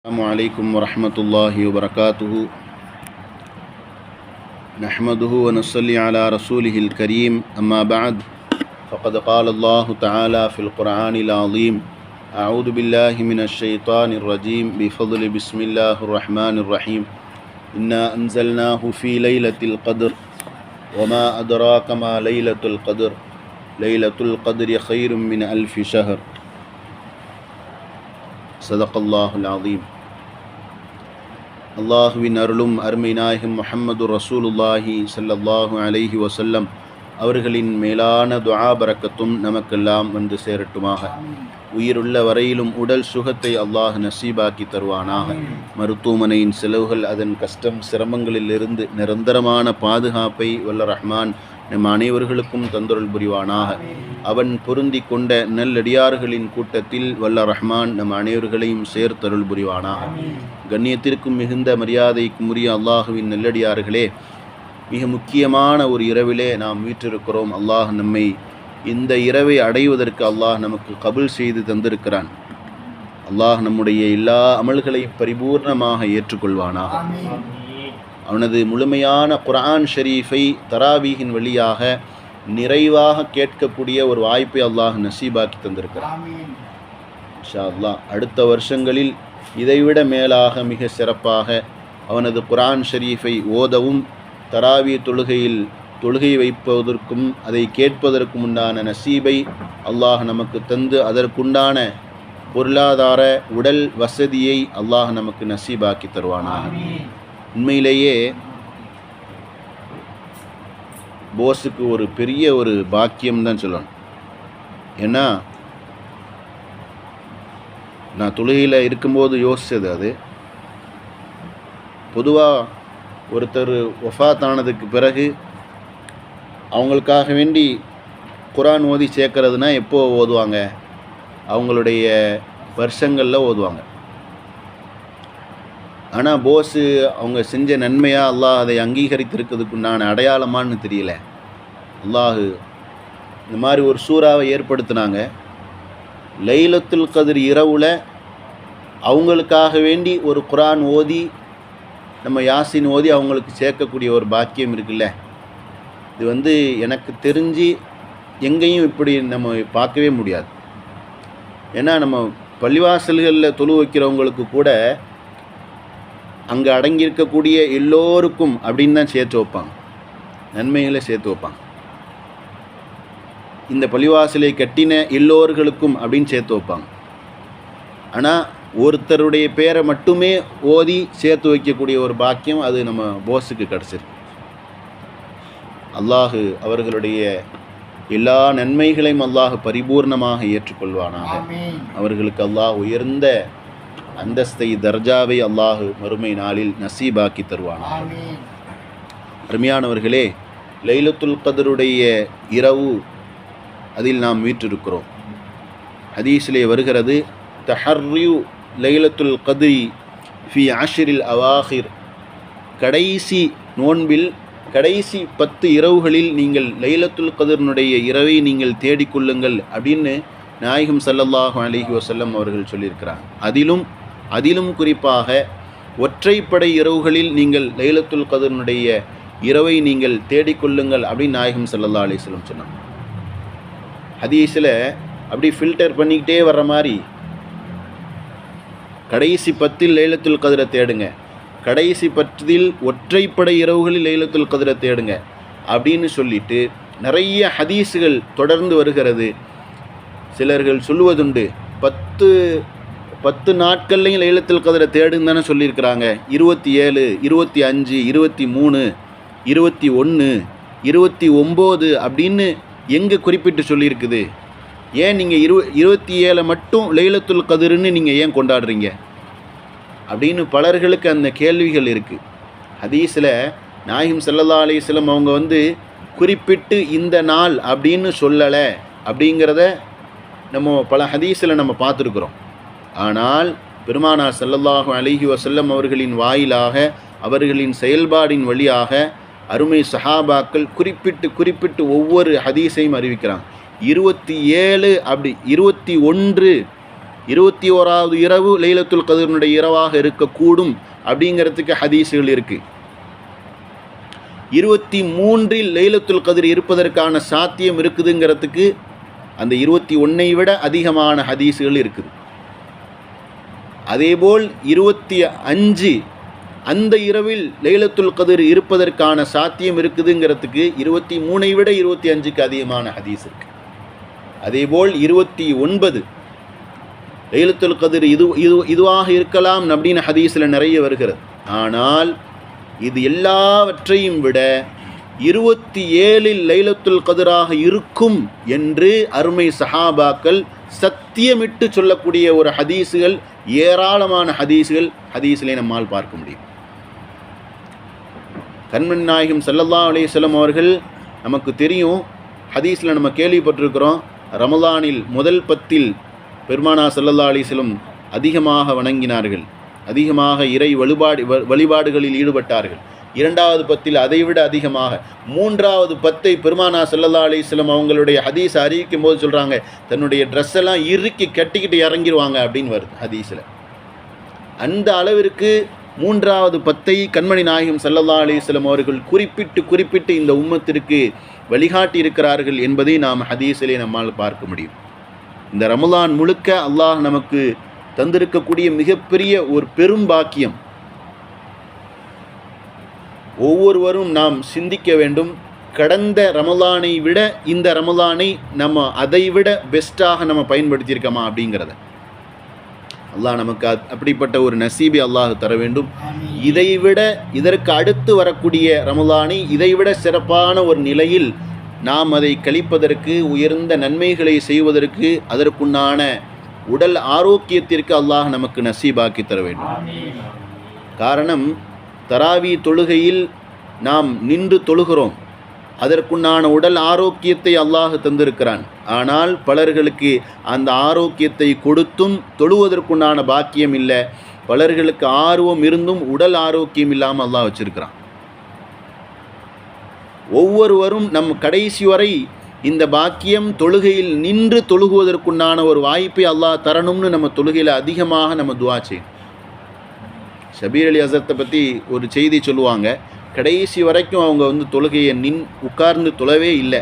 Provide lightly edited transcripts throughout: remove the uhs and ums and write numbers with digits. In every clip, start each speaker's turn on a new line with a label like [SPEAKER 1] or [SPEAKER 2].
[SPEAKER 1] السلام عليكم ورحمة الله وبركاته. نحمده ونصلي على رسوله الكريم. أما بعد فقد قال الله تعالى في القرآن العظيم: أعوذ بالله من الشيطان الرجيم بفضل بسم الله الرحمن الرحيم. إنا أنزلناه في ليلة القدر وما أدراك ما ليلة القدر ليلة القدر خير من ألف شهر. صدق الله العظيم. அல்லாஹுவின் அருளும் அருமை நாயகம் முஹம்மது ரசூலுல்லாஹி ஸல்லல்லாஹு அலைஹி வஸல்லம் அவர்களின் மேலான துஆ பரக்கத்தும் நமக்கெல்லாம் வந்து சேரட்டுமாக. உயிருள்ள வரையிலும் உடல் சுகத்தை அல்லாஹ் நசீபாக்கி தருவானாக. மருத்துவமனையின் செலவுகள், அதன் கஷ்டம் சிரமங்களிலிருந்து நிரந்தரமான பாதுகாப்பை வல்ல ரஹ்மான் நம் அனைவர்களுக்கும் தந்தருள் புரிவானாக. அவன் பொருந்தி கொண்ட நல்லடியார்களின் கூட்டத்தில் வல்ல ரஹ்மான் நம் அனைவர்களையும் சேர்த்தருள் புரிவானாக. கண்ணியத்திற்கும் மிகுந்த மரியாதைக்கும் உரிய அல்லாஹுவின் நல்லடியார்களே, மிக முக்கியமான ஒரு இரவிலே நாம் வீற்றிருக்கிறோம். அல்லாஹ் நம்மை இந்த இரவை அடைவதற்கு அல்லாஹ் நமக்கு கபுல் செய்து தந்திருக்கிறான். அல்லாஹ் நம்முடைய எல்லா அமல்களையும் பரிபூர்ணமாக ஏற்றுக்கொள்வானாக. அவனது முழுமையான குர்ஆன் ஷரீஃபை தராவீஹின் வழியாக நிறைவாக கேட்கக்கூடிய ஒரு வாய்ப்பை அல்லாஹ் நசீபாக்கி தந்திருக்கிறான். இன்ஷா அல்லாஹ் அடுத்த வருஷங்களில் இதைவிட மேலாக மிக சிறப்பாக அவனது குர்ஆன் ஷரீஃபை ஓதவும் தராவி தொழுகை வைப்பதற்கும் அதை கேட்பதற்கும் உண்டான நசீபை அல்லாஹ் நமக்கு தந்து அதற்குண்டான பொருளாதார உடல் வசதியை அல்லாஹ் நமக்கு நசீபாக்கி தருவானாக. உண்மையிலேயே போஸுக்கு ஒரு பெரிய ஒரு பாக்கியம் தான் சொல்லணும். ஏன்னா நான் தொழுகையில் இருக்கும்போது யோசித்தது அது. பொதுவாக ஒருத்தர் வஃபாத் ஆனதுக்கு பிறகு அவங்களுக்காக வேண்டி குர்ஆன் ஓதி சேர்க்கறதுனா எப்போ ஓதுவாங்க? அவங்களுடைய வருஷங்களில் ஓதுவாங்க. ஆனால் போஸு அவங்க செஞ்ச நன்மையாக அல்லாஹ் அதை அங்கீகரித்திருக்கிறதுக்குண்டான அடையாளமானு தெரியல. அல்லாஹ் இந்த மாதிரி ஒரு சூறாவை ஏற்படுத்தினாங்க. லைலத்துல் கத்ர் இரவில் அவங்களுக்காக வேண்டி ஒரு குர்ஆன் ஓதி நம்ம யாசின் ஓதி அவங்களுக்கு சேர்க்கக்கூடிய ஒரு பாக்கியம் இருக்குல்ல. இது எனக்கு தெரிஞ்சு எங்கேயும் இப்படி நம்ம பார்க்கவே முடியாது. ஏன்னா நம்ம பள்ளிவாசல்களில் தொழு வைக்கிறவங்களுக்கு கூட அங்கே அடங்கியிருக்கக்கூடிய எல்லோருக்கும் அப்படின்னு தான் சேர்த்து வைப்பாங்க, நன்மைகளை சேர்த்து வைப்பாங்க. இந்த பள்ளிவாசலை கட்டின எல்லோர்களுக்கும் அப்படின்னு சேர்த்து வைப்பாங்க. ஆனால் ஒருத்தருடைய பேரை மட்டுமே ஓதி சேர்த்து வைக்கக்கூடிய ஒரு பாக்கியம் அது நம்ம போஸுக்கு கிடச்சிருக்கு. அல்லாஹு அவர்களுடைய எல்லா நன்மைகளையும் அல்லாஹ் பரிபூர்ணமாக ஏற்றுக்கொள்வானாக. அவர்களுக்கு அல்லாஹ் உயர்ந்த அந்தஸ்தை தர்ஜாவை அல்லாஹ் மறுமை நாளில் நசீபாக்கி தருவானாக. அருமையானவர்களே, லைலத்துல் கத்ருடைய இரவு அதில் நாம் வீற்றிருக்கிறோம். ஹதீஸிலே வருகிறது: தஹர்ரியு லைலத்துல் கத்ரி ஃபி அஷ்ரில் அவாஹிர். கடைசி நோன்பில் கடைசி 10 இரவுகளில் நீங்கள் லைலத்துல் கத்ரினுடைய இரவை நீங்கள் தேடிக்கொள்ளுங்கள் அப்படின்னு நாயகம் ஸல்லல்லாஹு அலைஹி வஸல்லம் அவர்கள் சொல்லியிருக்கிறார். அதிலும் குறிப்பாக ஒற்றைப்படை இரவுகளில் நீங்கள் லைலத்துல் கத்ரினுடைய இரவை நீங்கள் தேடிக்கொள்ளுங்கள் அப்படின்னு நாயகம் ஸல்லல்லாஹு அலைஹி வஸல்லம் சொன்னாங்க. ஹதீஸில் அப்படி ஃபில்டர் பண்ணிக்கிட்டே வர்ற மாதிரி கடைசி 10 லைலத்துல் கத்ரை தேடுங்க, கடைசி 10 ஒற்றைப்படை இரவுகளில் லைலத்துல் கத்ரை தேடுங்க அப்படின்னு சொல்லிட்டு நிறைய ஹதீஸுகள் தொடர்ந்து வருகிறது. சிலர்கள் சொல்லுவதுண்டு 10 நாட்கள்லையும் லைலத்துல் கத்ரை தேடுன்னு தானே சொல்லியிருக்கிறாங்க. 27, 25, 23, 21, 29 அப்படின்னு எங்கே குறிப்பிட்டு சொல்லியிருக்குது? ஏன் நீங்கள் 27 மட்டும் லைலத்துல் கத்ருன்னு நீங்கள் ஏன் கொண்டாடுறீங்க அப்படின்னு பலர்களுக்கு அந்த கேள்விகள் இருக்குது. ஹதீஸில் நாயகம் ஸல்லல்லாஹு அலைஹி வஸல்லம் அவங்க குறிப்பிட்டு இந்த நாள் அப்படின்னு சொல்லலை அப்படிங்கிறத நம்ம பல ஹதீஸில் நம்ம பார்த்துருக்குறோம். ஆனால் பெருமானார் ஸல்லல்லாஹு அலைஹி வஸல்லம் அவர்களின் வாயிலாக, அவர்களின் செயல்பாடின் வழியாக அருமை சஹாபாக்கள் குறிப்பிட்டு ஒவ்வொரு ஹதீஸையும் அறிவிக்கிறாங்க. 27 அப்படி 21 21வது இரவு லைலத்துல் கத்ருடைய இரவாக இருக்கக்கூடும் அப்படிங்கிறதுக்கு ஹதீஸுகள் இருக்குது. 23இல் லைலத்துல் கத்ர் இருப்பதற்கான சாத்தியம் இருக்குதுங்கிறதுக்கு அந்த 21ஐ விட அதிகமான ஹதீஸுகள் இருக்குது. அதேபோல் 25 அந்த இரவில் லைலத்துல் கத்ர் இருப்பதற்கான சாத்தியம் இருக்குதுங்கிறதுக்கு 23ஐ விட 25க்கு அதிகமான ஹதீஸ் இருக்குது. அதேபோல் 29 லைலத்துல் கத்ர் இதுவாக இருக்கலாம் அப்படின்னு ஹதீஸில் நிறைய வருகிறது. ஆனால் இது எல்லாவற்றையும் விட 27இல் லைலத்துல் கத்ராக இருக்கும் என்று அருமை சஹாபாக்கள் சத்தியமிட்டு சொல்லக்கூடிய ஒரு ஹதீஸுகள், ஏராளமான ஹதீஸிலே நம்மால் பார்க்க முடியும். கண்மணி நாயகம் ஸல்லல்லாஹு அலைஹி வஸல்லம் அவர்கள் நமக்கு தெரியும், ஹதீஸில் நம்ம கேள்விப்பட்டிருக்கிறோம், ரமலானில் முதல் 10இல் பெருமானா ஸல்லல்லாஹு அலைஹி வஸல்லம் அதிகமாக வணங்கினார்கள், அதிகமாக இறை வழிபாடுகளில் ஈடுபட்டார்கள். 2வது 10இல் அதைவிட அதிகமாக, 3வது 10ஐ பெருமானா ஸல்லல்லாஹு அலைஹி வஸல்லம் அவங்களுடைய ஹதீஸ் அறிவிக்கும் போது சொல்கிறாங்க, தன்னுடைய ட்ரெஸ் எல்லாம் இறுக்கி கட்டிக்கிட்டு இறங்கிடுவாங்க அப்படின்னு வருது ஹதீஸில். அந்த அளவிற்கு 3வது 10ஐ கண்மணி நாயகம் ஸல்லல்லாஹு அலைஹி வஸல்லம் அவர்கள் குறிப்பிட்டு இந்த உம்மத்திற்கு வழிகாட்டி இருக்கிறார்கள் என்பதை நாம் ஹதீஸிலே நம்மால் பார்க்க முடியும். இந்த ரமலான் முழுக்க அல்லாஹ் நமக்கு தந்திருக்கக்கூடிய மிகப்பெரிய ஒரு பெரும் பாக்கியம். ஒவ்வொருவரும் நாம் சிந்திக்க வேண்டும், கடந்த ரமலானை விட இந்த ரமலானை நம்ம அதைவிட பெஸ்ட்டாக நம்ம பயன்படுத்தியிருக்கோமா அப்படிங்கிறத. அல்லாஹ் நமக்கு அப்படிப்பட்ட ஒரு நசீபை அல்லாஹ் தர வேண்டும். இதைவிட இதற்கு அடுத்து வரக்கூடிய ரமலானை இதைவிட சிறப்பான ஒரு நிலையில் நாம் அதை கழிப்பதற்கு, உயர்ந்த நன்மைகளை செய்வதற்கு, அதற்குண்டான உடல் ஆரோக்கியத்திற்கு அல்லாஹ் நமக்கு நசீபாக்கி தர வேண்டும். காரணம், தராவி தொழுகையில் நாம் நின்று தொழுகிறோம், அதற்குண்டான உடல் ஆரோக்கியத்தை அல்லாஹ் தந்திருக்கிறான். ஆனால் பலர்களுக்கு அந்த ஆரோக்கியத்தை கொடுத்தும் தொழுவதற்குண்டான பாக்கியம் இல்லை. பலர்களுக்கு ஆர்வம் இருந்தும் உடல் ஆரோக்கியம் இல்லாமல் அல்லாஹ் வச்சிருக்கிறான். ஒவ்வொருவரும் நம் கடைசி வரை இந்த பாக்கியம் தொழுகையில் நின்று தொழுகுவதற்குண்டான ஒரு வாய்ப்பை அல்லாஹ் தரணும்னு நம்ம தொழுகையில் அதிகமாக நம்ம துஆ செய்யணும். ஷபீர் அலி ஹஸரத்தை பற்றி ஒரு செய்தி சொல்லுவாங்க, கடைசி வரைக்கும் அவங்க தொழுகையை உட்கார்ந்து தொழவே இல்லை,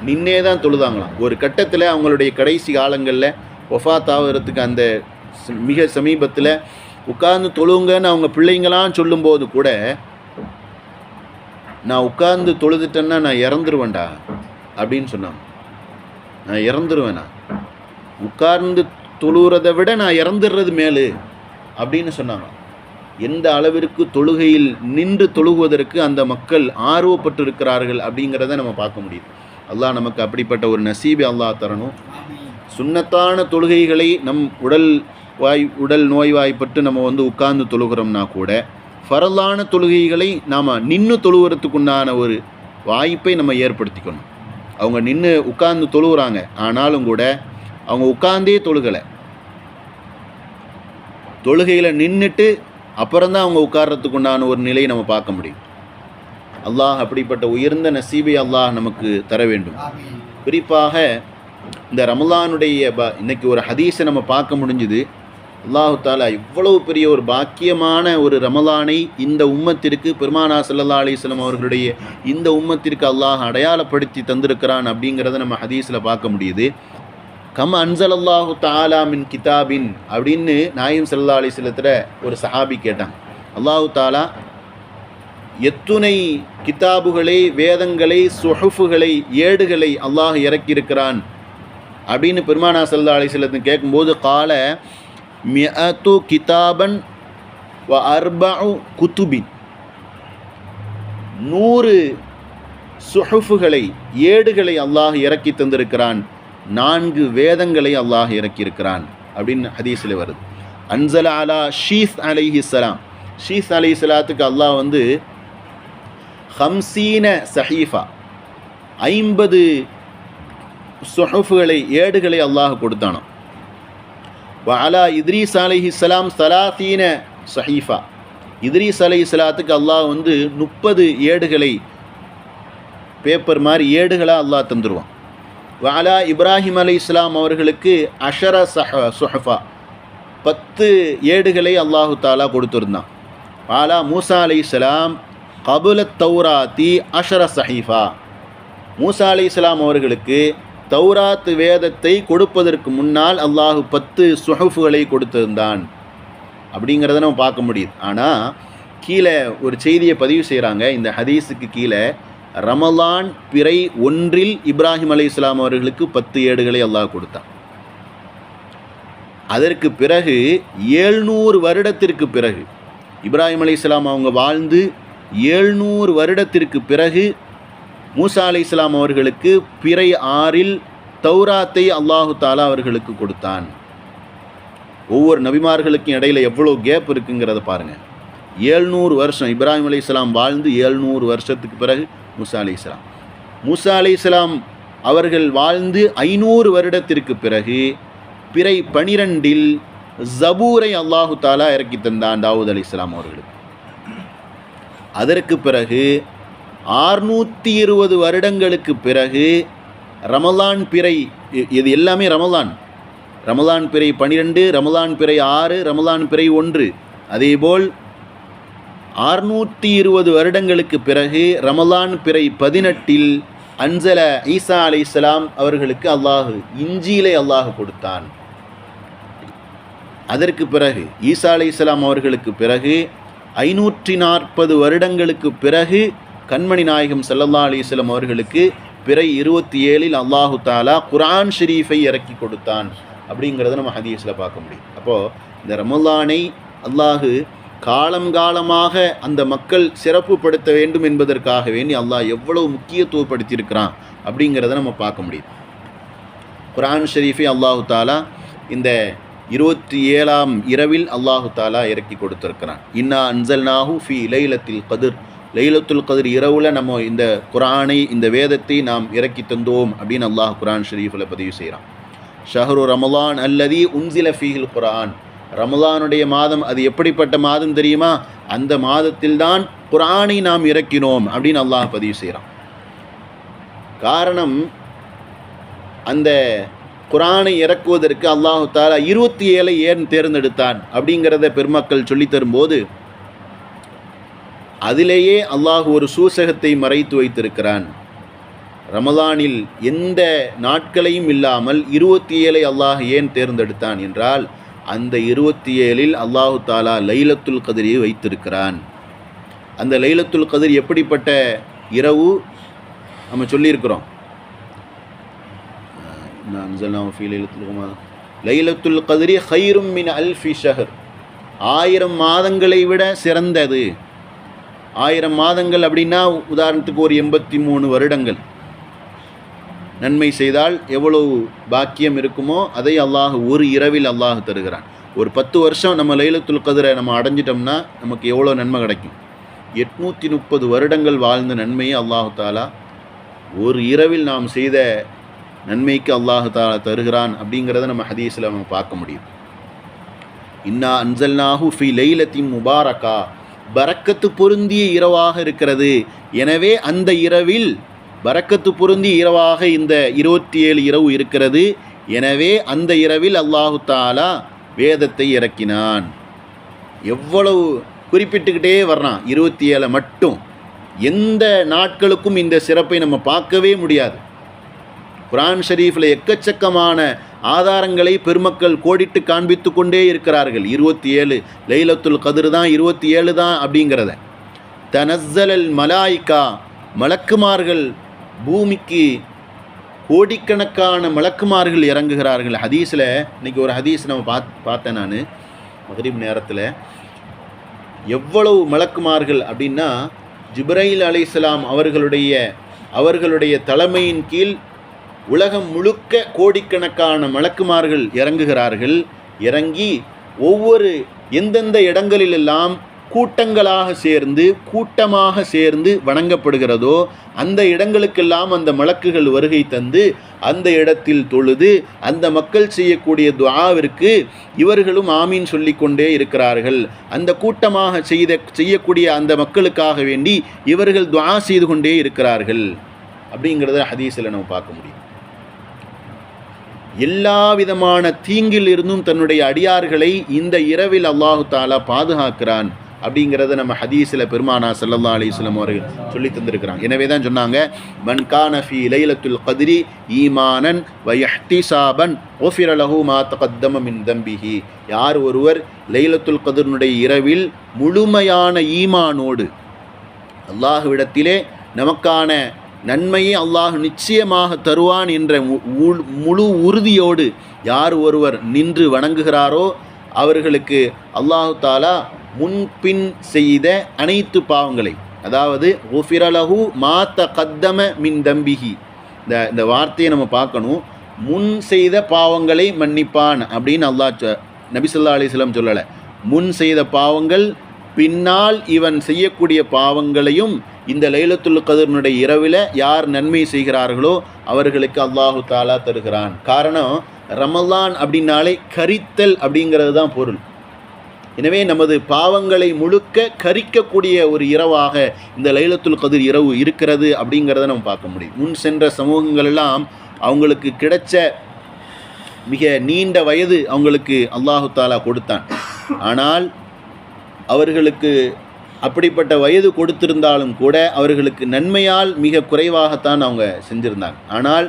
[SPEAKER 1] நின்னே தான் தொழுதாங்களாம். ஒரு கட்டத்தில் அவங்களுடைய கடைசி காலங்களில் வஃபாத் ஆகிறதுக்கு அந்த மிக சமீபத்தில் உட்கார்ந்து தொழுங்கன்னு அவங்க பிள்ளைங்களாம் சொல்லும்போது கூட, நான் உட்கார்ந்து தொழுதுட்டேன்னா நான் இறந்துருவேன்டா அப்படின்னு சொன்னாங்க. நான் இறந்துருவேண்ணா, உட்கார்ந்து தொழுகிறத விட நான் இறந்துடுறது மேலு அப்படின்னு சொன்னாங்க. எந்த அளவிற்கு தொழுகையில் நின்று தொழுகுவதற்கு அந்த மக்கள் ஆர்வப்பட்டு இருக்கிறார்கள் அப்படிங்கிறத நம்ம பார்க்க முடியுது. அல்லாஹ் நமக்கு அப்படிப்பட்ட ஒரு நசீபை அல்லாஹ் தரணும். சுன்னத்தான தொழுகைகளை நம் உடல் நோய்வாய்ப்பட்டு நம்ம உட்கார்ந்து தொழுகிறோம்னா கூட, ஃபரலான தொழுகைகளை நாம் நின்று தொழுகிறதுக்குண்டான ஒரு வாய்ப்பை நம்ம ஏற்படுத்திக்கணும். அவங்க நின்று உட்கார்ந்து தொழுகிறாங்க, ஆனாலும் கூட அவங்க உட்கார்ந்தே தொழுகலை, தொழுகையில் நின்றுட்டு அப்புறம்தான் அவங்க உட்கார்றதுக்குண்டான ஒரு நிலையை நம்ம பார்க்க முடியும். அல்லாஹ் அப்படிப்பட்ட உயர்ந்த நசீபை அல்லாஹ் நமக்கு தர வேண்டும். குறிப்பாக இந்த ரமலானுடைய இன்னைக்கு ஒரு ஹதீஸை நம்ம பார்க்க முடிஞ்சுது. அல்லாஹு தாலா இவ்வளவு பெரிய ஒரு பாக்கியமான ஒரு ரமலானை இந்த உம்மத்திற்கு, பெருமானா ஸல்லல்லாஹு அலைஹி வஸல்லம் அவர்களுடைய இந்த உம்மத்திற்கு அல்லாஹ் அடையாளப்படுத்தி தந்திருக்கிறான் அப்படிங்கிறத நம்ம ஹதீஸில் பார்க்க முடியுது. கம் அன்சலல்லாஹு தஆலா மின் கிதாபின் அப்படின்னு நாயகம் ஸல்லல்லாஹு அலைஹி வஸல்லத்துல ஒரு சஹாபி கேட்டாங்க, அல்லாஹு தாலா எத்துணை கிதாபுகளை, வேதங்களை, சுஹுஃபுகளை, ஏடுகளை அல்லாஹ் இறக்கியிருக்கிறான் அப்படின்னு பெருமானா ஸல்லல்லாஹு அலைஹி வஸல்லம் கேட்கும்போது, கால மிஅத்து கிதாபன் வ அர்பஉ குதுபின், 100 சுஹுஃபுகளை, ஏடுகளை அல்லாஹ் இறக்கி தந்திருக்கிறான், 4 வேதங்களை அல்லாஹ் இறக்கியிருக்கிறான் அப்படின்னு ஹதீஸில் வருது. அன்சல அலா ஷீஸ் அலைஹிஸ்ஸலாம், ஷீஸ் அலைஹிஸ்ஸலாத்துக்கு அல்லாஹ் 50 சஹீஃபா, 50 சுஹுஃபுகளை, ஏடுகளை அல்லாஹ் கொடுத்தானோ. வஅலா இத்ரீஸ் அலைஹிஸ்ஸலாம் 30 சஹீஃபா, இத்ரீஸ் அலைஹிஸ்ஸலாத்துக்கு அல்லாஹ் 30 ஏடுகளை, பேப்பர் மாதிரி ஏடுகளாக அல்லாஹ் தந்துடுவான். வஅலா இப்ராஹிம் அலைஹிஸ்ஸலாம் அவர்களுக்கு 10 சுஹஃபா, 10 ஏடுகளை அல்லாஹு தாலா கொடுத்துருந்தான். பாலா மூசா அலைஹிஸ்ஸலாம் கபுல தௌராத்தி அஷர சஹீஃபா, மூசா அலைஹிஸ்ஸலாம் அவர்களுக்கு தௌராத் வேதத்தை கொடுப்பதற்கு முன்னால் அல்லாஹு 10 சுஹுஃப்களை கொடுத்திருந்தான் அப்படிங்கிறத நம்ம பார்க்க முடியுது. ஆனால் கீழே ஒரு செய்தியை பதிவு செய்கிறாங்க. இந்த ஹதீஸுக்கு கீழே ரமலான் பிறை 1 இப்ராஹிம் அலைஹிஸ்ஸலாம் அவர்களுக்கு 10 ஏடுகளை அல்லாஹ் கொடுத்தான். அதற்கு பிறகு 700 வருடத்திற்கு பிறகு, இப்ராஹிம் அலைஹிஸ்ஸலாம் அவங்க வாழ்ந்து 700 வருடத்திற்கு பிறகு மூசா அலைஹிஸ்ஸலாம் அவர்களுக்கு பிறை 6 தௌராத்தை அல்லாஹு தாலா அவர்களுக்கு கொடுத்தான். ஒவ்வொரு நபிமார்களுக்கும் இடையில் எவ்வளோ கேப் இருக்குங்கிறத பாருங்கள். 700 வருஷம் இப்ராஹிம் அலைஹிஸ்ஸலாம் வாழ்ந்து 700 வருஷத்துக்கு பிறகு மூசா அலைஹிஸ்ஸலாம் அவர்கள் வாழ்ந்து 500 வருடத்திற்கு பிறகு பிறை 12 ஜபூரை அல்லாஹு தாலா இறக்கி தந்தான் தாவூத் அலைஹிஸ்ஸலாம் அவர்களுக்கு. அதற்கு பிறகு 620 வருடங்களுக்கு பிறகு ரமலான் பிறை, இது எல்லாமே ரமலான் பிறை 12, ரமலான் பிறை 6, ரமலான் பிறை 1. அதேபோல் 620 வருடங்களுக்கு பிறகு ரமலான் பிறை 18 அன்சல ஈசா அலைஹிஸ்ஸலாம் அவர்களுக்கு அல்லாஹு இஞ்சிலை அல்லாஹு கொடுத்தான். அதற்கு பிறகு ஈசா அலைஹிஸ்ஸலாம் அவர்களுக்கு பிறகு 540 வருடங்களுக்கு பிறகு கண்மணி நாயகம் ஸல்லல்லாஹு அலைஹி வஸல்லம் அவர்களுக்கு பிறை 27 அல்லாஹு தாலா குர்ஆன் ஷரீஃபை இறக்கி கொடுத்தான் அப்படிங்கிறத நம்ம ஹதீஸில் பார்க்க முடியும். அப்போது இந்த ரமலானை அல்லாஹு காலமாக அந்த மக்கள் சிறப்புப்படுத்த வேண்டும் என்பதற்காக வேண்டி அல்லாஹ் எவ்வளவு முக்கியத்துவப்படுத்தியிருக்கிறான் அப்படிங்கிறத நம்ம பார்க்க முடியுது. குர்ஆன் ஷரீஃபை அல்லாஹு தாலா இந்த 27ஆம் இரவில் அல்லாஹு தாலா இறக்கி கொடுத்திருக்கிறான். இன்னா அன்சல்நாஹு ஃபீ லைலத்தில் கதிர், லைலத்துல் கதிர் இரவில் நம்ம இந்த குர்ஆனை, இந்த வேதத்தை நாம் இறக்கி தந்தோம் அப்படின்னு அல்லாஹ் குர்ஆன் ஷரீஃபில் பதிவு செய்கிறான். ஷஹ்ரு ரமலான் அல்லதி உன்சில ஃபீஹில் குர்ஆன், ரமலானுடைய மாதம் அது எப்படிப்பட்ட மாதம் தெரியுமா? அந்த மாதத்தில்தான் குர்ஆனை நாம் இறக்கினோம் அப்படின்னு அல்லாஹ் பதிவு செய்கிறான். காரணம், அந்த குர்ஆனை இறக்குவதற்கு அல்லாஹு தாலா 27 ஏன் தேர்ந்தெடுத்தான் அப்படிங்கிறத பெருமக்கள் சொல்லித்தரும்போது அதிலேயே அல்லாஹ் ஒரு சூசகத்தை மறைத்து வைத்திருக்கிறான். ரமலானில் எந்த நாட்களையும் இல்லாமல் 27 அல்லாஹ் ஏன் தேர்ந்தெடுத்தான் என்றால், அந்த 27 அல்லாஹு தாலா லைலத்துல் கதிரை வைத்திருக்கிறான். அந்த லைலத்துல் கதிர் எப்படிப்பட்ட இரவு நம்ம சொல்லியிருக்கிறோம். லைலத்துல் கதிரி ஹைரும் மின் அல்ஃபி ஷஹர், 1000 மாதங்களை விட சிறந்தது. 1000 மாதங்கள் அப்படின்னா உதாரணத்துக்கு ஒரு 83 வருடங்கள் நன்மை செய்தால் எவ்வளவு பாக்கியம் இருக்குமோ அதை அல்லாஹ் ஒரு இரவில் அல்லாஹ் தருகிறான். ஒரு 10 வருஷம் நம்ம லைலத்துல் கதிரை நம்ம அடைஞ்சிட்டோம்னா நமக்கு எவ்வளோ நன்மை கிடைக்கும்? 830 வருடங்கள் வாழ்ந்த நன்மையை அல்லாஹு தாலா ஒரு இரவில் நாம் செய்த நன்மைக்கு அல்லாஹு தாலா தருகிறான் அப்படிங்கிறத நம்ம ஹதீஸில் நம்ம பார்க்க முடியும். இன்னா அன்சல்நாஹு ஃபீ லைலத்தின் முபாரக்கா, பரக்கத்து பொருந்திய இரவாக இருக்கிறது. எனவே அந்த இரவில் பரக்கத்து பொருந்திய இரவாக இந்த 27 இரவு இருக்கிறது. எனவே அந்த இரவில் அல்லாஹு தாலா வேதத்தை இறக்கினான். எவ்வளவு குறிப்பிட்டுக்கிட்டே வர்றான், 27 மட்டும். எந்த நாட்களுக்கும் இந்த சிறப்பை நம்ம பார்க்கவே முடியாது. குர்ஆன் ஷரீஃபில் எக்கச்சக்கமான ஆதாரங்களை பெருமக்கள் கோடிட்டு காண்பித்து கொண்டே இருக்கிறார்கள். 27 லைலத்துல் கதிர் தான், 27 தான் அப்படிங்கிறத. தனஸ்ஸலல் மலாயிகா, மலக்குமார்கள், பூமிக்கு கோடிக்கணக்கான மலக்குமார்கள் இறங்குகிறார்கள். ஹதீஸில் இன்றைக்கி ஒரு ஹதீஸ் நம்ம பார்த்தேன் நான் மக்ரிப் நேரத்தில். எவ்வளவு மலக்குமார்கள் அப்படின்னா, ஜிப்ரைல் அலைஹிஸ்ஸலாம் அவர்களுடைய தலைமையின் கீழ் உலகம் முழுக்க கோடிக்கணக்கான மலக்குமார்கள் இறங்குகிறார்கள். இறங்கி ஒவ்வொரு எந்தெந்த இடங்களிலெல்லாம் கூட்டமாக சேர்ந்து வணங்கப்படுகிறதோ அந்த இடங்களுக்கெல்லாம் அந்த மலக்குகள் வருகை தந்து அந்த இடத்தில் தொழுது அந்த மக்கள் செய்யக்கூடிய துஆவிற்கு இவர்களும் ஆமீன் சொல்லிக்கொண்டே இருக்கிறார்கள். அந்த கூட்டமாக செய்யக்கூடிய அந்த மக்களுக்காக வேண்டி இவர்கள் துஆ செய்து கொண்டே இருக்கிறார்கள் அப்படிங்கிறத ஹதீஸில் நம்ம பார்க்க முடியும். எல்லா விதமான தீங்கில் இருந்தும் தன்னுடைய அடியார்களை இந்த இரவில் அல்லாஹு தாலா பாதுகாக்கிறான் அப்படிங்கிறத நம்ம ஹதீஸில் பெருமானா ஸல்லல்லாஹு அலைஹி வஸல்லம் அவர்கள் சொல்லி தந்திருக்கிறாங்க. எனவே தான் சொன்னாங்க, மன் கான ஃபீ லைலத்துல் கத்ரி ஈமானன் வ இஹ்திசாபன் உஃபிர லஹு மா தகத்தம மின் தம்பிஹி. யார் ஒருவர் லைலத்துல் கத்ருடைய இரவில் முழுமையான ஈமானோடு அல்லாஹ்விடத்திலே நமக்கான நன்மையை அல்லாஹ் நிச்சயமாக தருவான் என்ற முழு உறுதியோடு யார் ஒருவர் நின்று வணங்குகிறாரோ அவர்களுக்கு அல்லாஹு தாலா முன்பின் செய்த அனைத்து பாவங்களை, அதாவது உஃபிரலஹு மா தகத்தம மின் தம்பிஹி, இந்த வார்த்தையை நம்ம பார்க்கணும். முன் செய்த பாவங்களை மன்னிப்பான் அப்படின்னு அல்லாஹ் நபி ஸல்லல்லாஹு அலைஹி வஸல்லம் சொல்லலை. முன் செய்த பாவங்கள், பின்னால் இவன் செய்யக்கூடிய பாவங்களையும் இந்த லைலத்துல் கத்ருடைய இரவில் யார் நன்மை செய்கிறார்களோ அவர்களுக்கு அல்லாஹு தாலா தருகிறான். காரணம், ரமலான் அப்படின்னாலே கரித்தல் அப்படிங்கிறது தான் பொருள். எனவே நமது பாவங்களை முழுக்க கரிக்கக்கூடிய ஒரு இரவாக இந்த லைலத்துல் கத்ர் இரவு இருக்கிறது அப்படிங்கிறத நம்ம பார்க்க முடியும். முன் சென்ற சமூகங்கள் எல்லாம் அவங்களுக்கு கிடைச்ச மிக நீண்ட வயது அவங்களுக்கு அல்லாஹு தாலா கொடுத்தான். ஆனால் அவர்களுக்கு அப்படிப்பட்ட வயது கொடுத்திருந்தாலும் கூட அவர்களுக்கு நன்மையால் மிக குறைவாகத்தான் அவங்க செஞ்சுருந்தாங்க. ஆனால்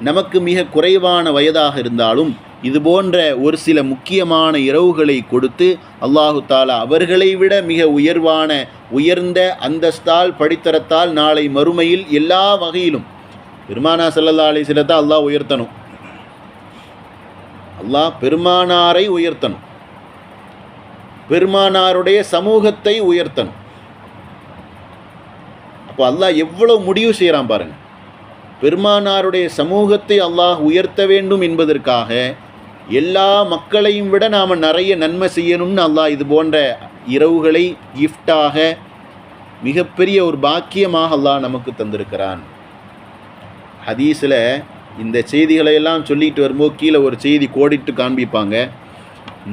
[SPEAKER 1] நமக்கு மிக குறைவான வயதாக இருந்தாலும் இது போன்ற ஒரு சில முக்கியமான இரவுகளை கொடுத்து அல்லாஹு தாலா அவர்களை விட மிக உயர்ந்த அந்தஸ்தால் படித்தரத்தால் நாளை மறுமையில் எல்லா வகையிலும் பெருமானா ஸல்லல்லாஹு அலைஹி வஸல்லத்தை அல்லாஹ் உயர்த்தணும். அல்லாஹ் பெருமானாரை உயர்த்தணும், பெருமானாருடைய சமூகத்தை உயர்த்தணும். அப்போ அல்லாஹ் எவ்வளோ முடிவு செய்கிறான் பாருங்க. பெருமானாருடைய சமூகத்தை அல்லாஹ் உயர்த்த வேண்டும் என்பதற்காக எல்லா மக்களையும் விட நாம் நிறைய நன்மை செய்யணும்னு அல்லாஹ் இது போன்ற இரவுகளை கிஃப்டாக மிகப்பெரிய ஒரு பாக்கியமாக அல்லாஹ் நமக்கு தந்திருக்கிறான். ஹதீஸில் இந்த செய்திகளை எல்லாம் சொல்லிட்டு வரும்போது கீழே ஒரு செய்தி கோடிட்டு காண்பிப்பாங்க.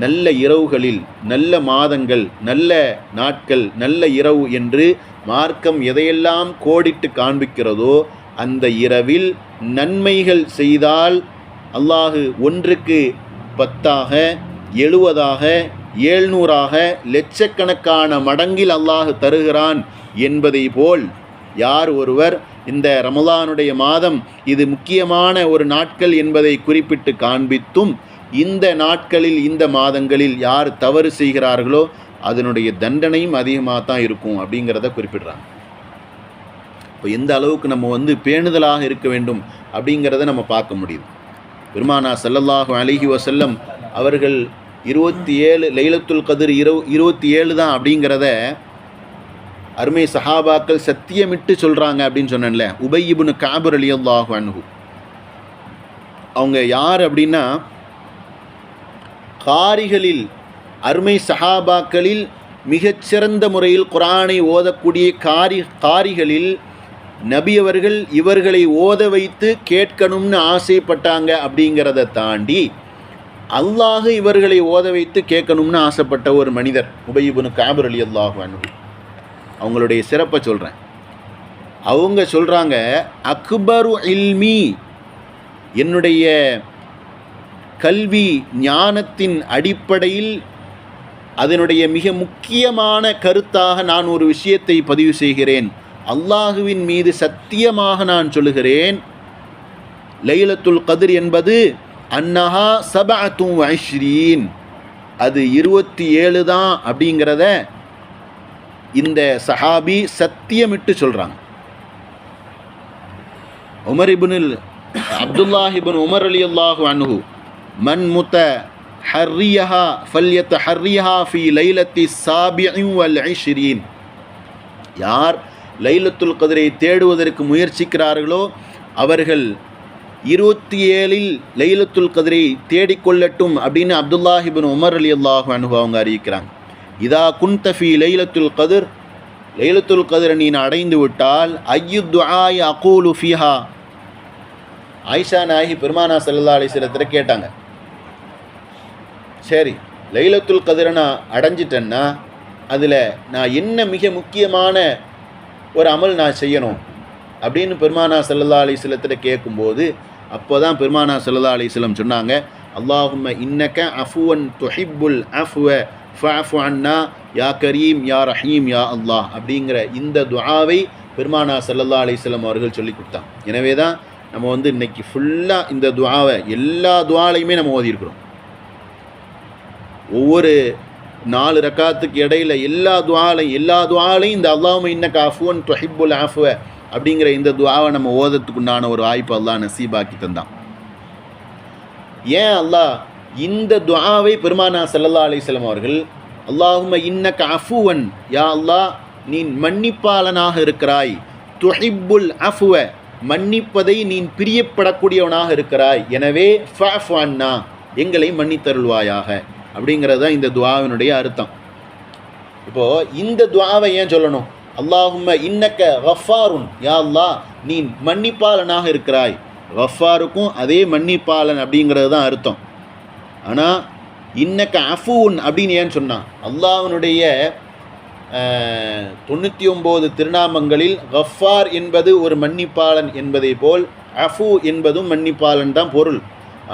[SPEAKER 1] நல்ல இரவுகளில், நல்ல மாதங்கள், நல்ல நாட்கள், நல்ல இரவு என்று மார்க்கம் எதையெல்லாம் கோடிட்டு காண்பிக்கிறதோ அந்த இரவில் நன்மைகள் செய்தால் அல்லாஹு ஒன்றுக்கு 10ஆக, 70ஆக, 700ஆக லட்சக்கணக்கான மடங்கில் அல்லாஹு தருகிறான் என்பதை போல் யார் ஒருவர் இந்த ரமலானுடைய மாதம் இது முக்கியமான ஒரு நாட்கள் என்பதை குறிப்பிட்டு காண்பித்தும் இந்த நாட்களில் இந்த மாதங்களில் யார் தவறு செய்கிறார்களோ அதனுடைய தண்டனையும் அதிகமாக தான் இருக்கும் அப்படிங்கிறத குறிப்பிடுறாங்க. இப்போ எந்த அளவுக்கு நம்ம பேணுதலாக இருக்க வேண்டும் அப்படிங்கிறத நம்ம பார்க்க முடியுது. பெருமானா ஸல்லல்லாஹு அலைஹி வஸல்லம் அவர்கள் 27 லைலத்துல் கத்ர் 27 தான் அப்படிங்கிறத அருமை சஹாபாக்கள் சத்தியமிட்டு சொல்கிறாங்க அப்படின்னு சொன்னேன்ல. உபய் இப்னு கஅப் ரலியல்லாஹு அன்ஹு அவங்க யார் அப்படின்னா, காரிகளில் அருமை சஹாபாக்களில் மிகச்சிறந்த முறையில் குர்ஆனை ஓதக்கூடிய காரிகளில் நபி அவர்கள் இவர்களை ஓத வைத்து கேட்கணும்னு ஆசைப்பட்டாங்க. அப்படிங்கிறத தாண்டி அல்லாஹ் இவர்களை ஓத வைத்து கேட்கணும்னு ஆசைப்பட்ட ஒரு மனிதர் உபய் இப்னு கஅப் ரலியல்லாஹு அன்ஹு. அவங்களுடைய சிறப்பை சொல்கிறேன். அவங்க சொல்கிறாங்க, அக்பரு இல்மி, என்னுடைய கல்வி ஞானத்தின் அடிப்படையில் அதனுடைய மிக முக்கியமான கருத்தாக நான் ஒரு விஷயத்தை பதிவு செய்கிறேன். அல்லாஹுவின் மீது சத்தியமாக நான் சொல்லுகிறேன், லைலத்துல் கத்ர் என்பது அன்னஹா 27, அது 27 தான் அப்படிங்கிறத இந்த சஹாபி சத்தியமிட்டு சொல்கிறாங்க. அப்துல்லாஹ் இப்னு உமர் ரலியல்லாஹு அன்ஹு, மன் முத்தஹர்ரியஹா ஃபல்யத்தஹர்ரியஹா ஃபீ லைலத்தி 27, யார் லைலத்துல் கத்ரை தேடுவதற்கு முயற்சிக்கிறார்களோ அவர்கள் 27இல் லைலத்துல் கத்ரை தேடிக்கொள்ளட்டும் அப்படின்னு அப்துல்லாஹ் இப்னு உமர் ரலியல்லாஹு அன்ஹு அவங்க அறிவிக்கிறாங்க. இதா குன்த ஃபீ லைலத்துல் கத்ர், லைலத்துல் கத்ரை நீ அடைந்து விட்டால் ஐயு துஆய் அகூலு ஃபீஹா, ஆயிஷா நாயகி பெருமானா ஸல்லல்லாஹு அலைஹி வஸல்லம் கேட்டாங்க, சரி லைலத்துல் கத்ரை நான் அடைஞ்சிட்டேன்னா அதில் நான் என்ன மிக முக்கியமான ஒரு அமல் நான் செய்யணும் அப்படின்னு பெருமானா ஸல்லல்லாஹு அலைஹி வஸல்லம் கேட்கும்போது அப்போ தான் பெருமானா ஸல்லல்லாஹு அலைஹி வஸல்லம் சொன்னாங்க, அல்லாஹும்ம இன்னக அஃபுவன் துஹிப்புல் அஃப்வ ஃபஅஃபு அன்னா யா கரீம் யா ரஹீம் யா அல்லாஹ் அப்படிங்கிற இந்த துஆவை பெருமானா ஸல்லல்லாஹு அலைஹி வஸல்லம் அவர்கள் சொல்லி கொடுத்தாங்க. எனவே தான் நம்ம இன்னைக்கு ஃபுல்லாக இந்த துஆவை எல்லா துஆலையுமே நம்ம ஓதியிருக்கிறோம். ஒவ்வொரு 4 ரக்காத்துக்கு இடையில எல்லா துஆலையும் இந்த அல்லாஹும்ம இன்னக அஃபுவன் துஹிப்புல் அஃப்வ அப்படிங்கிற இந்த துஆவை நம்ம ஓதத்துக்கு உண்டான ஒரு வாய்ப்பு அல்லாஹ் நசீபாக்கி தந்தான். ஏன் அல்லாஹ் இந்த துஆவை பெருமானா ஸல்லல்லாஹு அலைஹி வஸல்லம் அவர்கள் அல்லாஹும்ம இன்னக அஃபுவன், யா அல்லாஹ் நீ மன்னிப்பாளனாக இருக்கிறாய், துஹிப்புல் அஃப்வ மன்னிப்பதை நீ பிரியப்படக்கூடியவனாக இருக்கிறாய், எனவே ஃபஅஃபு அன்னா எங்களை மன்னித்தருள்வாயாக அப்படிங்கிறது தான் இந்த துஆவினுடைய அர்த்தம். இப்போது இந்த துஆவை ஏன் சொல்லணும்? அல்லாஹும்ம இன்னக்க கஃபாருன், யா அல்லாஹ் நீ மன்னிப்பாளனாக இருக்கிறாய். கஃபாருக்கும் அதே மன்னிப்பாளன் அப்படிங்கிறது தான் அர்த்தம். ஆனால் இன்னக்க அஃபூன் அப்படின்னு ஏன் சொன்னான்? அல்லாஹ்வினுடைய 99 திருநாமங்களில் கஃபார் என்பது ஒரு மன்னிப்பாளன் என்பதை போல் அஃபு என்பதும் மன்னிப்பாளன் தான் பொருள்.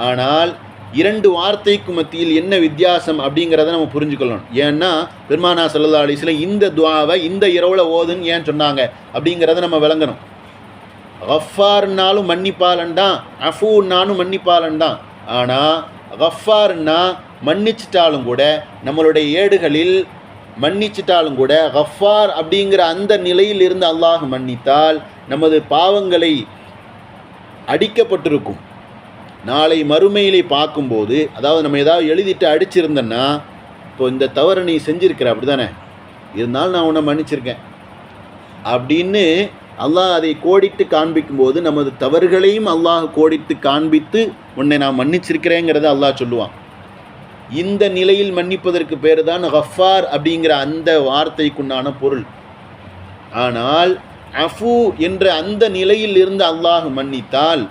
[SPEAKER 1] ஆனால் 2 வார்த்தைக்கு மத்தியில் என்ன வித்தியாசம் அப்படிங்கிறத நம்ம புரிஞ்சுக்கணும். ஏன்னா பெருமானா ஸல்லல்லாஹு அலைஹி வஸல்லம் இந்த துஆவை இந்த இரவில் ஓதுன்னு ஏன் சொன்னாங்க அப்படிங்கிறத நம்ம விளங்கணும். கஃபார்னாலும் மன்னிப்பாளன் தான், அஃபூன்னாலும் மன்னிப்பாளன் தான். ஆனால் கஃபார்னா மன்னிச்சிட்டாலும் கூட, நம்மளுடைய ஏடுகளில் மன்னிச்சிட்டாலும் கூட, கஃபார் அப்படிங்கிற அந்த நிலையில் இருந்து அல்லாஹ் மன்னித்தால் நமது பாவங்களை அடிக்கப்பட்டிருக்கும். நாளை மறுமையிலே பார்க்கும்போது, அதாவது நம்ம ஏதாவது எழுதிட்டு அடிச்சிருந்தோன்னா, இப்போ இந்த தவறை நீ செஞ்சுருக்கிற அப்படி தானே, இருந்தாலும் நான் உன்னை மன்னிச்சிருக்கேன் அப்படின்னு அல்லாஹ் அதை கோடிட்டு காண்பிக்கும்போது நமது தவறுகளையும் அல்லாஹ் கோடிட்டு காண்பித்து உன்னை நான் மன்னிச்சிருக்கிறேங்கிறத அல்லாஹ் சொல்லுவான். இந்த நிலையில் மன்னிப்பதற்கு பேர் தான் கஃபார் அப்படிங்கிற அந்த வார்த்தைக்குண்டான பொருள். ஆனால் அஃபு என்ற அந்த நிலையில் இருந்து அல்லாஹ் மன்னித்தால்,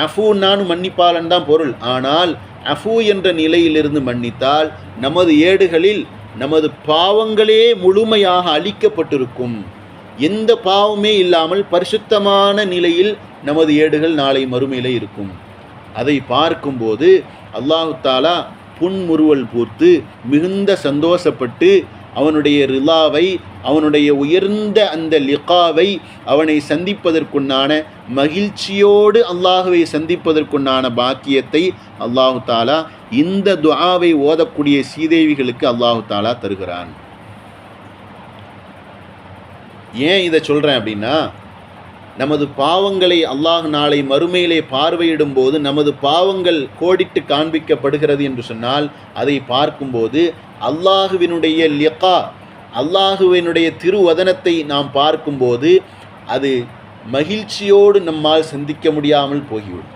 [SPEAKER 1] அஃபு நானும் மன்னிப்பாளன் தான் பொருள். ஆனால் அஃபு என்ற நிலையிலிருந்து மன்னித்தால் நமது ஏடுகளில் நமது பாவங்களே முழுமையாக அழிக்கப்பட்டிருக்கும். எந்த பாவமே இல்லாமல் பரிசுத்தமான நிலையில் நமது ஏடுகள் நாளை மறுமையிலே இருக்கும். அதை பார்க்கும்போது அல்லாஹு தாலா புன்முறுவல் பூர்த்து மிகுந்த சந்தோஷப்பட்டு அவனுடைய ரிலாவை, அவனுடைய உயர்ந்த அந்த லிகாவை, அவனை சந்திப்பதற்குண்டான மகிழ்ச்சியோடு அல்லாஹுவை சந்திப்பதற்குண்டான பாக்கியத்தை அல்லாஹு தாலா இந்த துஆவை ஓதக்கூடிய சீதேவிகளுக்கு அல்லாஹு தாலா தருகிறான். ஏன் இதை சொல்கிறேன் அப்படின்னா, நமது பாவங்களை அல்லாஹ் நாளை மறுமையிலே பார்வையிடும் போது நமது பாவங்கள் கோடிட்டு காண்பிக்கப்படுகிறது என்று சொன்னால், அதை பார்க்கும்போது அல்லாஹுவினுடைய லிகா, அல்லாஹுவினுடைய திருவதனத்தை நாம் பார்க்கும்போது அது மகிழ்ச்சியோடு நம்மால் சந்திக்க முடியாமல் போகிவிடும்.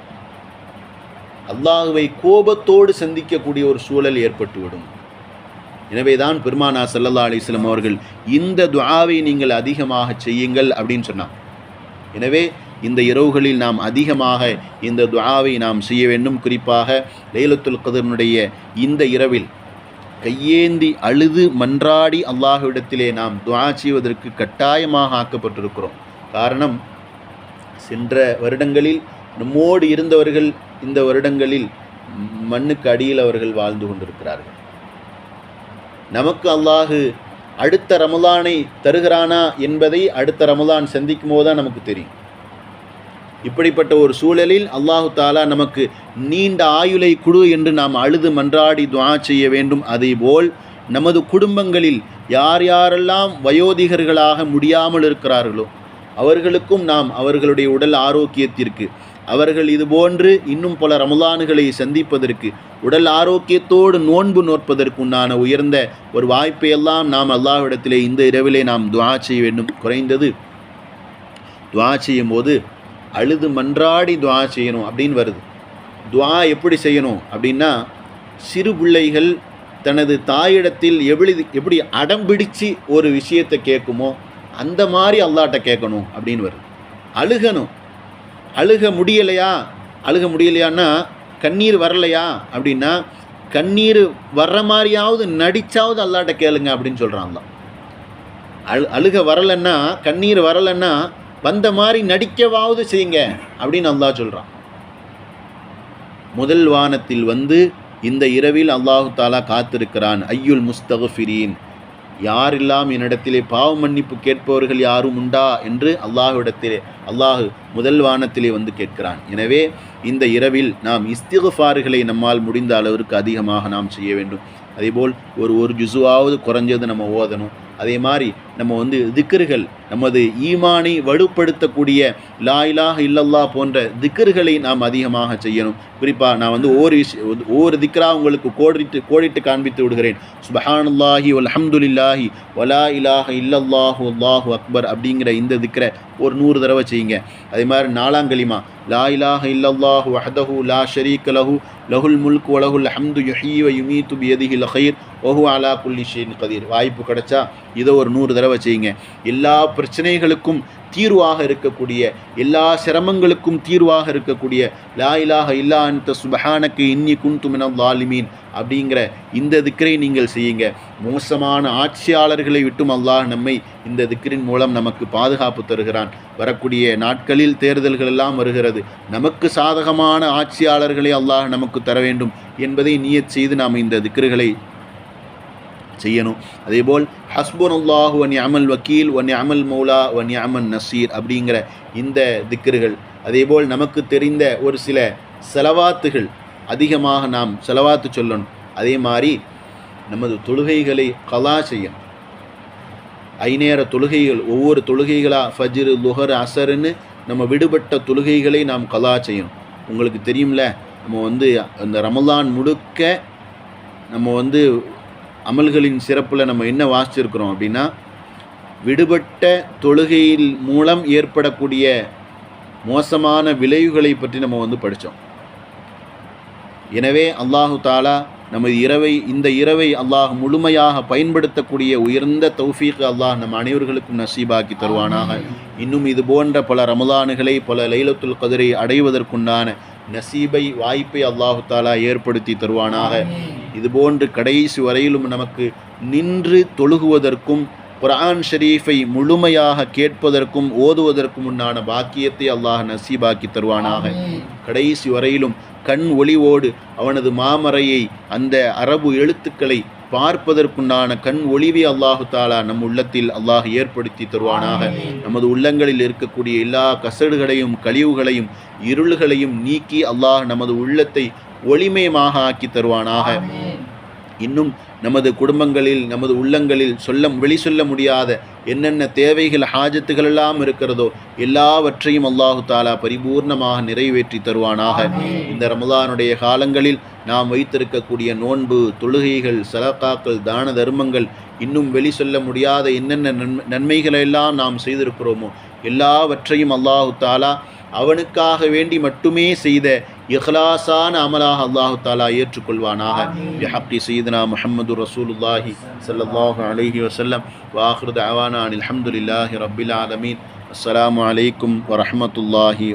[SPEAKER 1] அல்லாஹுவை கோபத்தோடு சந்திக்கக்கூடிய ஒரு சூழல் ஏற்பட்டுவிடும். எனவே தான் பெருமானா ஸல்லல்லாஹு அலைஹி வஸல்லம் அவர்கள் இந்த துஆவை நீங்கள் அதிகமாக செய்யுங்கள் அப்படின்னு சொன்னாங்க. எனவே இந்த இரவுகளில் நாம் அதிகமாக இந்த துஆவை நாம் செய்ய வேண்டும். குறிப்பாக லைலத்துல் கத்ரினுடைய இந்த இரவில் கையேந்தி அழுது மன்றாடி அல்லாஹ்விடத்திலே நாம் துஆ செய்வதற்கு கட்டாயமாக ஆக்கப்பட்டிருக்கிறோம். காரணம், சென்ற வருடங்களில் நம்மோடு இருந்தவர்கள் இந்த வருடங்களில் மண்ணுக்கு அடியில் அவர்கள் வாழ்ந்து கொண்டிருக்கிறார்கள். நமக்கு அல்லாஹு அடுத்த ரமலானை தருகிறானா என்பதை அடுத்த ரமலான் சந்திக்கும் போது தான் நமக்கு தெரியும். இப்படிப்பட்ட ஒரு சூழலில் அல்லாஹு தாலா நமக்கு நீண்ட ஆயுளை கொடு என்று நாம் அழுது மன்றாடி துஆ செய்ய வேண்டும். அதேபோல் நமது குடும்பங்களில் யார் யாரெல்லாம் வயோதிகர்களாக முடியாமல் இருக்கிறார்களோ அவர்களுக்கும் நாம் அவர்களுடைய உடல் ஆரோக்கியத்திற்கு, அவர்கள் இதுபோன்று இன்னும் பல ரமலான்களை சந்திப்பதற்கு, உடல் ஆரோக்கியத்தோடு நோன்பு நோற்பதற்குண்டான உயர்ந்த ஒரு வாய்ப்பையெல்லாம் நாம் அல்லாஹ்விடத்திலே இந்த இரவிலே நாம் துஆ செய்ய வேண்டும். குறைந்தது துஆ செய்யும் போது அழுது மன்றாடி துஆ செய்யணும் அப்படின்னு வருது. துஆ எப்படி செய்யணும் அப்படின்னா, சிறு பிள்ளைகள் தனது தாயிடத்தில் எப்படி அடம்பிடிச்சு ஒரு விஷயத்தை கேட்குமோ அந்த மாதிரி அல்லாஹ்ட்ட கேட்கணும் அப்படின்னு வருது. அழுகணும். அழுக முடியலையான்னா கண்ணீர் வரலையா அப்படின்னா, கண்ணீர் வர்ற மாதிரியாவது நடிச்சாவது அல்லாஹ்ட்ட கேளுங்க அப்படின்னு சொல்கிறான். அழுக வரலைன்னா, கண்ணீர் வரலைன்னா வந்த மாதிரி நடிக்கவாவது செய்யுங்க அப்படின்னு அல்லாஹ் சொல்கிறான். முதல் வானத்தில் வந்து இந்த இரவில் அல்லாஹு தாலா காத்திருக்கிறான். ஐயுல் முஸ்தகஃபிரீன், யாரெல்லாம் என்னிடத்திலே பாவ மன்னிப்பு கேட்பவர்கள் யாரும் உண்டா என்று அல்லாஹ் முதல் வானத்திலே வந்து கேட்கிறான். எனவே இந்த இரவில் நாம் இஸ்திக்ஃபார்களை நம்மால் முடிந்த அளவிற்கு அதிகமாக நாம் செய்ய வேண்டும். அதேபோல் ஒரு ஜுஸுவாவது குறைஞ்சது நம்ம ஓதணும். அதே மாதிரி நம்ம திக்ர்கள், நமது ஈமானை வலுப்படுத்தக்கூடிய லா இலாஹ இல்லல்லாஹ் போன்ற திக்ர்களை நாம் அதிகமாக செய்யணும். குறிப்பாக நான் ஒவ்வொரு திக்ரா உங்களுக்கு கோடிட்டு காண்பித்து விடுகிறேன். சுப்ஹானல்லாஹி வல்ஹம்துலில்லாஹி வலா இலாஹ இல்லல்லாஹு அல்லாஹு அக்பர் அப்படிங்கிற இந்த திக்ரை ஒரு 100 தடவை செய்யுங்க. அதே மாதிரி 4ஆம் கலிமா லா இலாஹ இல்லல்லாஹு வஹ்தஹு லா ஷரீக லஹு லஹுல் முல்கு வ லஹுல் ஹம்து யுஹ்யி வ யுமீத்து பியதிஹில் கைர் வஹுவ அலா குல்லி ஷைஇன் கதீர். வாய்ப்பு கிடைச்சா இதை ஒரு 100 தடவை செய்யுங்க. எல்லா பிரச்சனைகளுக்கும் தீர்வாக இருக்கக்கூடிய, எல்லா சிரமங்களுக்கும் தீர்வாக இருக்கக்கூடிய லா இலாஹ இல்லா அன்த சுப்ஹானக இன்னி குன்து மினல் ஸாலிமீன் அப்படிங்கிற இந்த திக்ரை நீங்கள் செய்யுங்க. மோசமான ஆட்சியாளர்களை விட்டும் அல்லாஹ் நம்மை இந்த திக்ரின் மூலம் நமக்கு பாதுகாப்பு தருகிறான். வரக்கூடிய நாட்களில் தேர்தல்கள் எல்லாம் வருகிறது. நமக்கு சாதகமான ஆட்சியாளர்களை அல்லாஹ் நமக்கு தர வேண்டும் என்பதை நியத் செய்து நாம் இந்த திக்ர்களை செய்யணும். அதேபோல் ஹஸ்புனல்லாஹு வ நிஅமல் வக்கீல் வ நிஅமல் மௌலா வ நிஅமன் நசீர் அப்படிங்கிற இந்த திக்ர்கள், அதேபோல் நமக்கு தெரிந்த ஒரு சில செலவாத்துகள், அதிகமாக நாம் செலவாத்து சொல்லணும். அதே மாதிரி நமது தொழுகைகளை கலா செய்யணும். ஐநேர தொழுகைகள், ஒவ்வொரு தொழுகைகளாக ஃபஜ்ர் லுஹர் அசருன்னு நம்ம விடுபட்ட தொழுகைகளை நாம் கலா செய்யணும். உங்களுக்கு தெரியும்ல, நம்ம அந்த ரமலான் முழுக்க நம்ம அமல்களின் சிறப்பில் நம்ம என்ன வாசிச்சிருக்கிறோம் அப்படின்னா, விடுபட்ட தொழுகையில் மூலம் ஏற்படக்கூடிய மோசமான விளைவுகளை பற்றி நம்ம படித்தோம். எனவே அல்லாஹு தாலா இந்த இரவை அல்லாஹ் முழுமையாக பயன்படுத்தக்கூடிய உயர்ந்த தௌஃபீக் அல்லாஹ் நம் அனைவர்களுக்கும் நசீபாக்கி தருவானாக. இன்னும் இது போன்ற பல ரமலான்களை, பல லைலத்துல் கத்ரை அடைவதற்குண்டான நசீபை, வாய்ப்பை அல்லாஹு தாலா ஏற்படுத்தி தருவானாக. இதுபோன்று கடைசி வரையிலும் நமக்கு நின்று தொழுகுவதற்கும் குர்ஆன் ஷரீஃபை முழுமையாக கேட்பதற்கும் ஓதுவதற்கும் உண்டான பாக்கியத்தை அல்லாஹ் நசீபாக்கி தருவானாக. கடைசி வரையிலும் கண் ஒளிவோடு அவனது மாமறையை, அந்த அரபு எழுத்துக்களை பார்ப்பதற்குண்டான கண் ஒளிவை அல்லாஹு தாலா நம் உள்ளத்தில் அல்லாஹ் ஏற்படுத்தி தருவானாக. நமது உள்ளங்களில் இருக்கக்கூடிய எல்லா கசடுகளையும், கழிவுகளையும், இருள்களையும் நீக்கி அல்லாஹ் நமது உள்ளத்தை ஒளிமயமாக ஆக்கி தருவானாக. இன்னும் நமது குடும்பங்களில், நமது உள்ளங்களில் வெளி சொல்ல முடியாத என்னென்ன தேவைகள், ஹாஜத்துகள் எல்லாம் இருக்கிறதோ எல்லாவற்றையும் அல்லாஹு தாலா பரிபூர்ணமாக நிறைவேற்றி தருவானாக. இந்த ரமலானுடைய காலங்களில் நாம் வைத்திருக்கக்கூடிய நோன்பு, தொழுகைகள், சலகாக்கள், தான தர்மங்கள், இன்னும் வெளி சொல்ல முடியாத என்னென்ன நன்மைகளெல்லாம் நாம் செய்திருக்கிறோமோ எல்லாவற்றையும் அல்லாஹு தாலா அவனுக்காக வேண்டி மட்டுமே செய்த இஹ்லாஸான அமலாக அல்லாஹு தாலா ஏற்றுக்கொள்வானாக. பிஹக்கி சய்யிதுனா முஹம்மது ரசூலுல்லாஹி ஸல்லல்லாஹு அலைஹி வஸல்லம். வ ஆகிரு தஅவானா அனில் ஹம்துலில்லாஹி ரப்பில் ஆலமீன். அஸ்ஸலாமு அலைக்கும் வ ரஹ்மத்துல்லாஹி